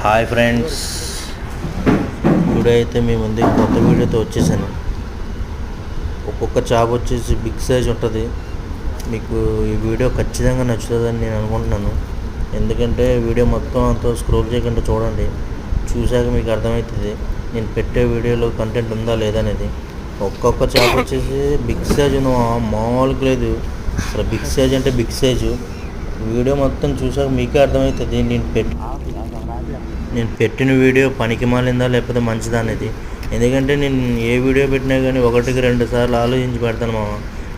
Hi friends, today అయితే మీ ముందు కొత్త వీడియోతో వచ్చేసాను. ఒక్కొక్క చేప వచ్చేసి బిగ్ సైజ్ ఉంటుంది. మీకు ఈ వీడియో ఖచ్చితంగా నచ్చుతుందని నేను అనుకుంటున్నాను. ఎందుకంటే వీడియో మొత్తం అంతా స్క్రోల్ చేయకుండా చూడండి. చూశాక మీకు అర్థమవుతుంది నేను పెట్టే వీడియోలో కంటెంట్ ఉందా లేదా అనేది. ఒక్కొక్క చేప వచ్చేసి బిగ్ సైజ్ మామూలుగా లేదు. అసలు బిగ్ సైజ్ అంటే బిగ్ సైజు. వీడియో మొత్తం చూసాక మీకే అర్థమవుతుంది నేను పెట్టిన వీడియో పనికి మాలిందా లేకపోతే మంచిదా అనేది. ఎందుకంటే నేను ఏ వీడియో పెట్టినా కానీ 1-2 సార్లు ఆలోచించి పెడతాను మామ.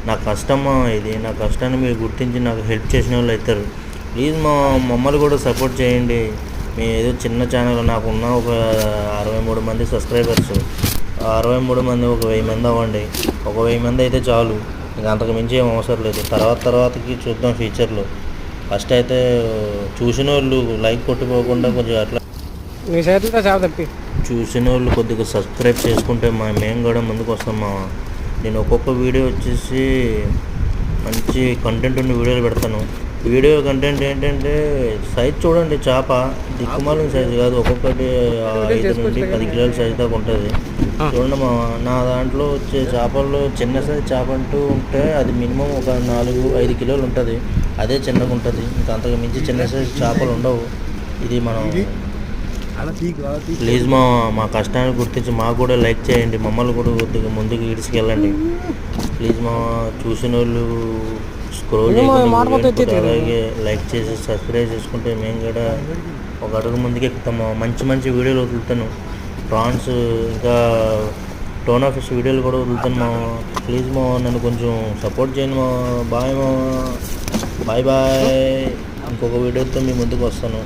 నా కష్టం ఇది. నా కష్టాన్ని మీరు గుర్తించి నాకు హెల్ప్ చేసిన వాళ్ళు అవుతారు. ప్లీజ్ మమ్మల్ని కూడా సపోర్ట్ చేయండి. మీ ఏదో చిన్న ఛానల్, నాకున్న ఒక 63 మంది సబ్స్క్రైబర్స్. 63 మంది ఒక 1000 మంది అవ్వండి. ఒక 1000 మంది అయితే చాలు. ఇంకా అంతకు మించి ఏం అవసరం లేదు. తర్వాతకి చూద్దాం ఫ్యూచర్లో. ఫస్ట్ అయితే చూసిన వాళ్ళు లైక్ కొట్టుకోకుండా కొంచెం అట్లా చూసిన వాళ్ళు కొద్దిగా సబ్స్క్రైబ్ చేసుకుంటే మేము కూడా ముందుకు వస్తాం మామ. నేను ఒక్కొక్క వీడియో వచ్చేసి మంచి కంటెంట్ ఉన్న వీడియోలు పెడతాను. వీడియో కంటెంట్ ఏంటంటే సైజ్ చూడండి. చేప దిక్కుమాలిన సైజు కాదు. ఒక్కొక్కటి 5 నుండి 10 కిలోల సైజు దాకా ఉంటుంది. చూడండి మామ, నా దాంట్లో వచ్చే చేపల్లో చిన్న సైజు చేప అంటూ ఉంటే అది మినిమం ఒక 4-5 కిలోలు ఉంటుంది. అదే చిన్నగా ఉంటుంది. ఇంకా అంతకు మించి చిన్న సైజు చేపలు ఉండవు. ఇది మనం ప్లీజ్ మా కష్టాన్ని గుర్తించి మాకు కూడా లైక్ చేయండి. మమ్మల్ని కూడా కొద్దిగా ముందుకు ఇడిచికెళ్ళండి ప్లీజ్. చూసిన వాళ్ళు స్క్రోల్ చేయకుండా అలాగే లైక్ చేసి సబ్స్క్రైబ్ చేసుకుంటే మేము కూడా ఒక అడుగు ముందుకు ఎక్కుతాము. మంచి వీడియోలు వదులుతాను. ప్రాన్స్ ఇంకా టోనా ఫిష్ వీడియోలు కూడా వదులుతాను ప్లీజ్ నన్ను కొంచెం సపోర్ట్ చేయండి బాయ్ బాయ్. ఇంకొక వీడియోతో మీ ముందుకు వస్తాను.